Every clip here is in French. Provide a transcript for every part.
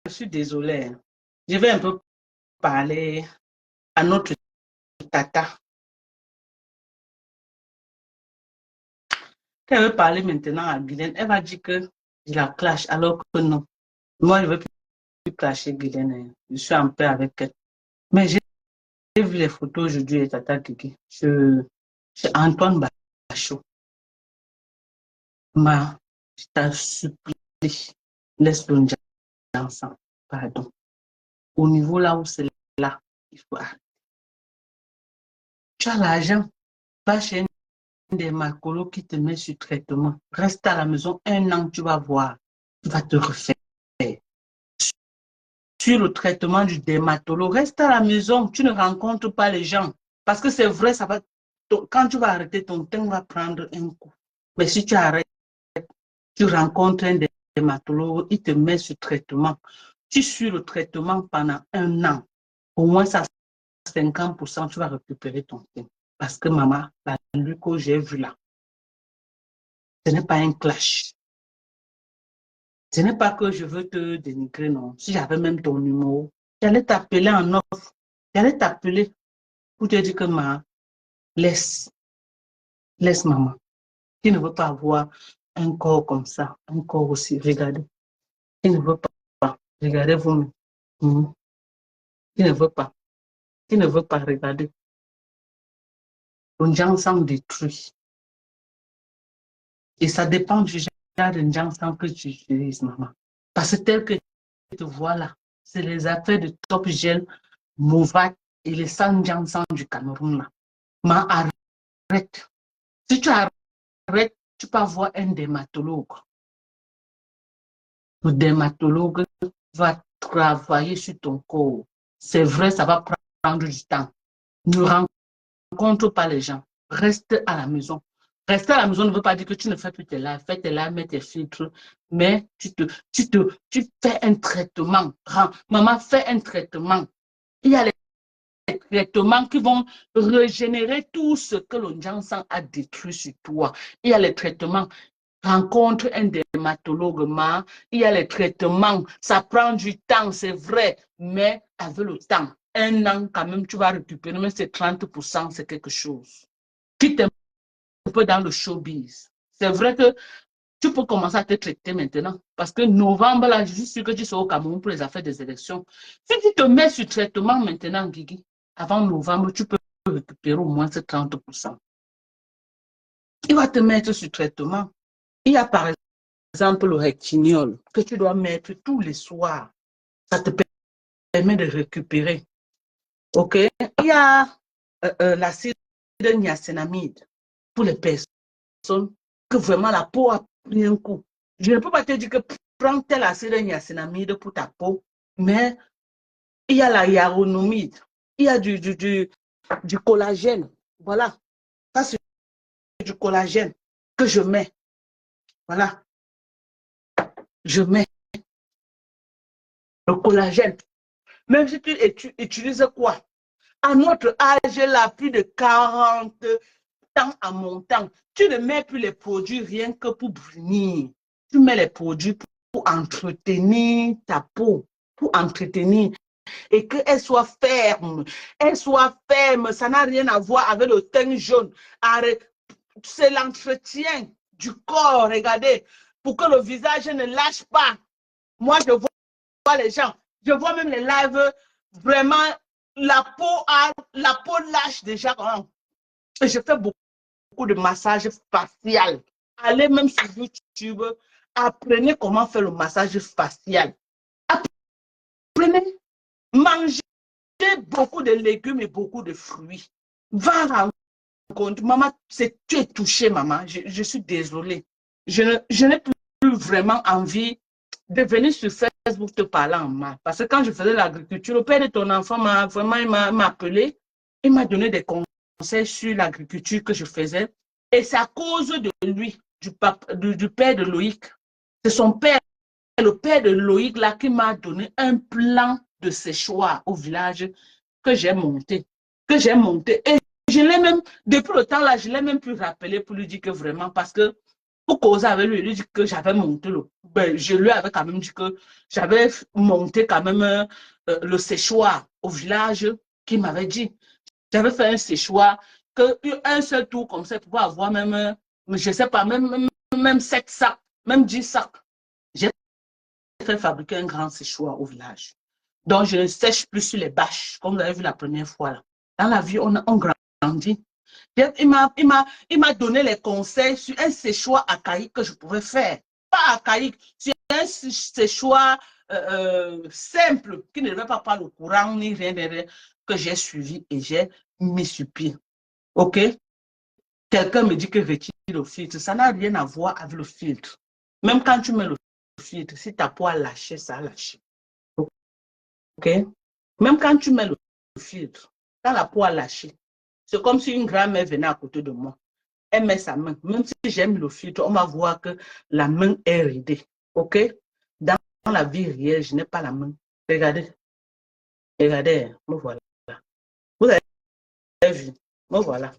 suis désolée. Je vais un peu parler à notre tata. Quand elle veut parler maintenant à Guylaine, elle va dire que je la clash, alors que non. Moi, je ne veux plus clasher Guylaine. Je suis en paix avec elle. Mais j'ai vu les photos aujourd'hui de Tata Kiki. C'est Antoine Bachot. Je t'en supplie, laisse le ensemble. Pardon. Au niveau là où c'est là, il faut arrêter. Tu as l'argent, va chez un dermatologue qui te met sur traitement. Reste à la maison 1 an, tu vas voir. Tu vas te refaire. Sur le traitement du dermatologue, reste à la maison, tu ne rencontres pas les gens. Parce que c'est vrai, ça va, quand tu vas arrêter, ton temps va prendre un coup. Mais si tu arrêtes, tu rencontres un dermatologue, il te met sur traitement. Tu suis le traitement pendant 1 an. Au moins, ça 50%, tu vas récupérer ton temps. Parce que maman, la lutte que j'ai vue là, ce n'est pas un clash. Ce n'est pas que je veux te dénigrer, non. Si j'avais même ton numéro, j'allais t'appeler en offre. J'allais t'appeler pour te dire que maman, laisse maman. Qui ne veut pas avoir un corps comme ça, un corps aussi, regardez. Qui ne veut pas, regardez vous-même. Qui ne veut pas, regarder. Les gens sont détruits. Et ça dépend du genre de gens que tu utilises, maman. Parce que tel que tu te vois là, c'est les affaires de Top Gel, Movat et les 100 Jansan du Cameroun là. Mais arrête. Si tu arrêtes, tu peux avoir un dermatologue. Le dermatologue va travailler sur ton corps. C'est vrai, ça va prendre du temps. Ne rencontre pas les gens. Reste à la maison. Rester à la maison ne veut pas dire que tu ne fais plus tes lives. Fais tes lives, mets tes filtres, mais tu fais un traitement. Maman, fais un traitement. Il y a les traitements qui vont régénérer tout ce que le Jansan a détruit sur toi. Il y a les traitements. Rencontre un dermatologue, il y a les traitements. Ça prend du temps, c'est vrai, mais avec le temps, 1 an quand même, tu vas récupérer, mais c'est 30%, c'est quelque chose. Quitte un peu dans le showbiz. C'est vrai que tu peux commencer à te traiter maintenant. Parce que novembre, là, je suis sûr que tu seras au Cameroun pour les affaires des élections. Si tu te mets sur traitement maintenant, Guigui, avant novembre, tu peux récupérer au moins ces 30%. Il va te mettre sur traitement. Il y a par exemple le rectiniol que tu dois mettre tous les soirs. Ça te permet de récupérer. OK? Il y a l'acide niacinamide pour les personnes que vraiment la peau a pris un coup. Je ne peux pas te dire que prends tel acide niacinamide pour ta peau, mais il y a la hyaluronide, il y a du collagène. Voilà. Ça, c'est du collagène que je mets. Voilà. Je mets le collagène. Même si tu utilises quoi? À notre âge, là, plus de 40 ans à mon temps, tu ne mets plus les produits rien que pour brunir. Tu mets les produits pour entretenir ta peau, pour entretenir et qu'elle soit ferme. Elle soit ferme. Ça n'a rien à voir avec le teint jaune. C'est l'entretien du corps, regardez, pour que le visage ne lâche pas. Moi, je vois les gens, je vois même les lives, vraiment, la peau lâche déjà. Et je fais beaucoup de massages facial. Allez même sur YouTube, apprenez comment faire le massage facial. Apprenez, mangez beaucoup de légumes et beaucoup de fruits. Va rencontrer, maman, tu es touchée, maman. Je suis désolée. Je n'ai plus vraiment envie de venir sur Facebook te parler en mal. Parce que quand je faisais l'agriculture, le père de ton enfant m'a appelé. Il m'a donné des conseils sur l'agriculture que je faisais. Et c'est à cause de lui, du père de Loïc. C'est son père, le père de Loïc, là, qui m'a donné un plan de séchoir au village que j'ai monté. Et je l'ai même, depuis le temps là, je l'ai même pu rappeler pour lui dire que vraiment, parce que pour causer avec lui, il lui dit que j'avais monté le... Ben, je lui avais quand même dit que j'avais monté quand même le séchoir au village qui m'avait dit. J'avais fait un séchoir, que un seul tour comme ça, pour avoir même, je ne sais pas, même 7 sacs, même 10 sacs. J'ai fait fabriquer un grand séchoir au village. Donc, je ne sèche plus sur les bâches, comme vous avez vu la première fois. Là. Dans la vie, on grandit. Il m'a donné les conseils sur un séchoir archaïque que je pouvais faire. Pas archaïque, sur un séchoir simple, qui ne devait pas prendre le courant ni rien, que j'ai suivi et j'ai mis sur pied. OK? Quelqu'un me dit que retire le filtre. Ça n'a rien à voir avec le filtre. Même quand tu mets le filtre, si ta peau a lâché, ça a lâché. OK? Même quand tu mets le filtre, quand la peau a lâché, c'est comme si une grand-mère venait à côté de moi. Elle met sa main. Même si j'aime le filtre, on va voir que la main est ridée. OK? Dans la vie réelle, je n'ai pas la main. Regardez. Regardez. Me voilà. Vous avez vu? Me voilà.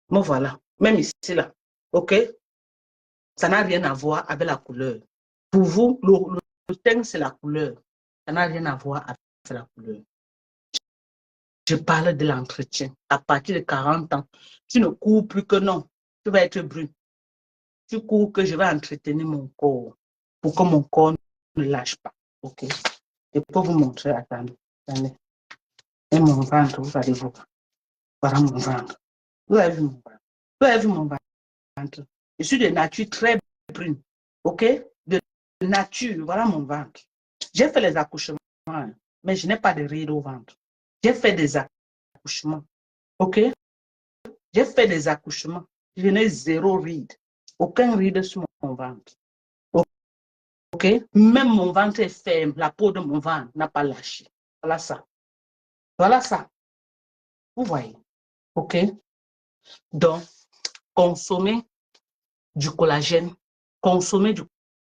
Me voilà. Même ici, là. OK? Ça n'a rien à voir avec la couleur. Pour vous, le teint, c'est la couleur. Ça n'a rien à voir avec la couleur. Je parle de l'entretien. À partir de 40 ans, tu ne cours plus que non. Tu vas être brun. Tu cours que je vais entretenir mon corps pour que mon corps ne lâche pas. OK? Je peux vous montrer. Attendez. Attendez. Et mon ventre, vous allez voir. Voilà mon ventre. Vous avez vu mon ventre. Vous avez vu mon ventre. Je suis de nature très brune. OK? De nature. Voilà mon ventre. J'ai fait les accouchements, hein, mais je n'ai pas de rides au ventre. J'ai fait des accouchements. OK? J'ai fait des accouchements. Je n'ai zéro ride. Aucun ride sur mon ventre. OK? Même mon ventre est ferme. La peau de mon ventre n'a pas lâché. Voilà ça. Voilà ça. Vous voyez. OK? Donc, consommer du collagène. Consommer du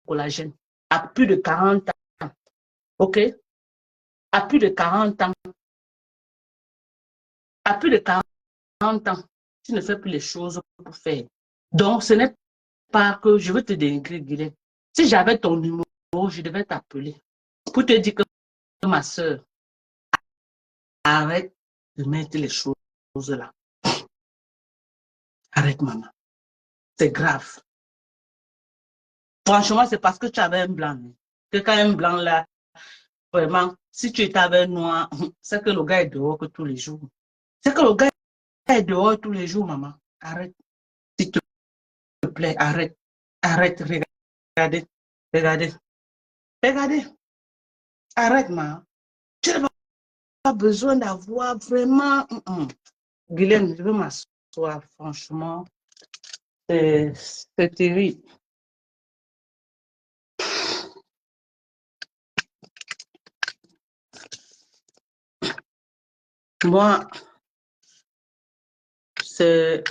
collagène à plus de 40 ans. OK? À plus de 40 ans. À plus de 40 ans. Tu ne fais plus les choses pour faire. Donc, ce n'est pas que je veux te dénigrer, Guylaine. Si j'avais ton numéro, je devais t'appeler pour te dire que ma soeur, arrête de mettre les choses là. Arrête, maman. C'est grave. Franchement, c'est parce que tu avais un blanc. Que quand un blanc là, vraiment, si tu étais avec un noir, c'est que le gars est dehors que tous les jours. C'est que le gars est dehors tous les jours, maman. Arrête. S'il te plaît, arrête. Arrête. Regardez. Regardez. Regardez. Arrête, maman. Tu n'as pas besoin d'avoir vraiment... Guylaine, je veux m'asseoir, franchement. C'est terrible. Moi, c'est...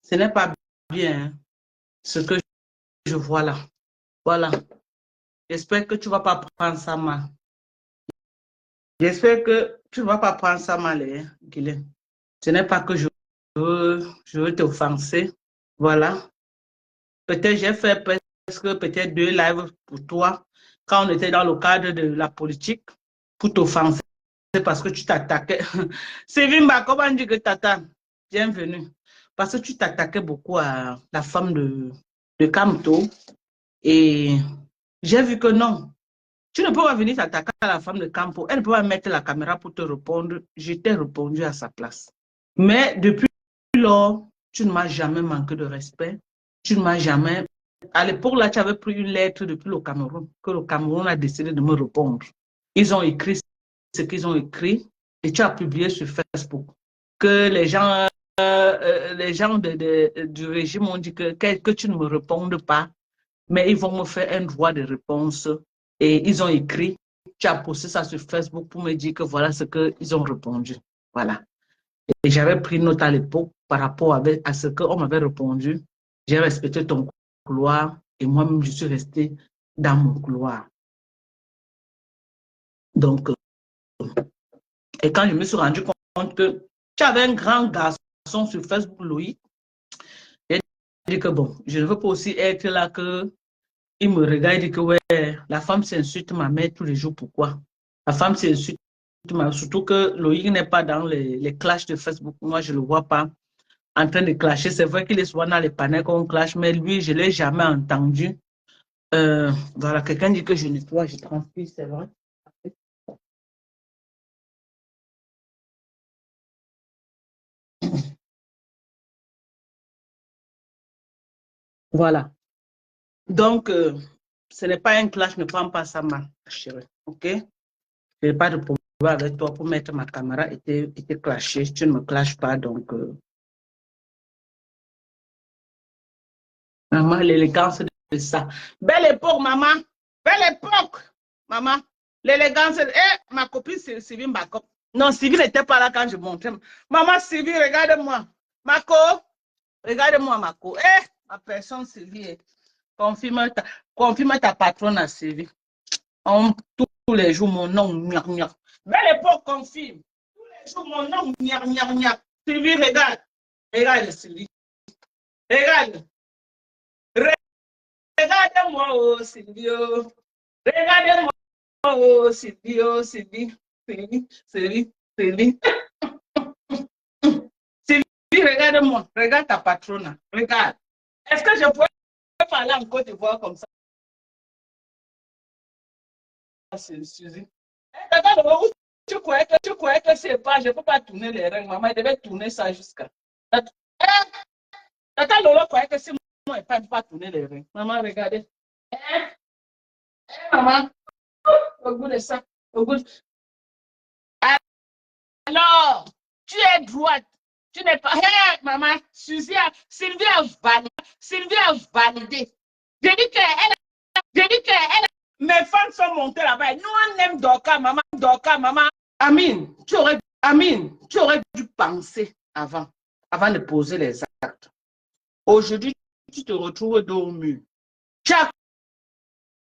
Ce n'est pas bien, hein, ce que je vois là. Voilà. J'espère que tu ne vas pas prendre ça mal. J'espère que tu ne vas pas prendre ça mal, hein, Guylaine. Ce n'est pas que je veux t'offenser. Voilà. Peut-être j'ai fait presque peut-être 2 lives pour toi quand on était dans le cadre de la politique pour t'offenser parce que tu t'attaquais. Sévimba, comment on dit que t'attends? Bienvenue. Parce que tu t'attaquais beaucoup à la femme de Kamto et j'ai vu que non. Tu ne peux pas venir t'attaquer à la femme de Campo. Elle ne peut pas mettre la caméra pour te répondre. Je t'ai répondu à sa place. Mais depuis lors, tu ne m'as jamais manqué de respect. Tu ne m'as jamais... À l'époque, là, tu avais pris une lettre depuis le Cameroun, que le Cameroun a décidé de me répondre. Ils ont écrit ce qu'ils ont écrit et tu as publié sur Facebook que les gens du régime ont dit que tu ne me répondes pas, mais ils vont me faire un droit de réponse. Et ils ont écrit, tu as posté ça sur Facebook pour me dire que voilà ce qu'ils ont répondu. Voilà. Et j'avais pris note à l'époque par rapport à ce qu'on m'avait répondu. J'ai respecté ton couloir et moi-même, je suis restée dans mon couloir. Donc, et quand je me suis rendu compte que tu avais un grand garçon garçon sur Facebook, Loïc. Il dit que bon, je ne veux pas aussi être là que il me regarde et dit que ouais, la femme s'insulte ma mère tous les jours. Pourquoi? La femme s'insulte, surtout que Loïc n'est pas dans les clashs de Facebook. Moi, je ne le vois pas en train de clasher. C'est vrai qu'il est souvent dans les panels qu'on clash, mais lui, je ne l'ai jamais entendu. Voilà, quelqu'un dit que je nettoie, je transpire, c'est vrai. Voilà. Donc, ce n'est pas un clash, ne prends pas ça mal, chérie. OK? Je n'ai pas de problème avec toi pour mettre ma caméra et te clasher. Tu ne me clashes pas, donc. Maman, l'élégance de ça. Belle époque, maman. Belle époque, maman. L'élégance. Eh, ma copine Sylvie Mbako. Non, Sylvie n'était pas là quand je montrais. Maman, Sylvie, regarde-moi. Mako, regarde-moi, Mako. Eh, ma personne, Sylvie. Confirme ta patronne à Sylvie. Tous les jours, mon nom, gnac, gnac. Belle époque, confirme. Tous les jours, mon nom, gnac, gnac, gnac. Sylvie, regarde. Regarde, Sylvie. Regarde. Regardez-moi, oh, Sylvio. Regardez-moi, oh, Sylvio, Sylvie, Sylvie, Sylvie, Sylvie. Sylvie, regarde-moi. Regarde ta patronne. Regarde. Est-ce que je pourrais parler en Côte d'Ivoire comme ça? Suzy. Regarde, tu croyais que c'est pas, je ne peux pas tourner les règles. Maman, elle devait tourner ça jusqu'à. Tata Lolo croyait que c'est moi, elle ne peut pas tourner les règles. Maman, regardez. Maman, au goût de ça. Au goût de... Alors, tu es droite. Tu n'es pas. Hey, maman, Sylvie a validé. Sylvie a validé. J'ai dit qu'elle. J'ai dit qu'elle. Mes fans sont montés là-bas. Nous, on aime Dorka, maman. Dorka, maman. Amine, tu aurais dû penser avant de poser les actes. Aujourd'hui, tu te retrouves dos au mur. Tu as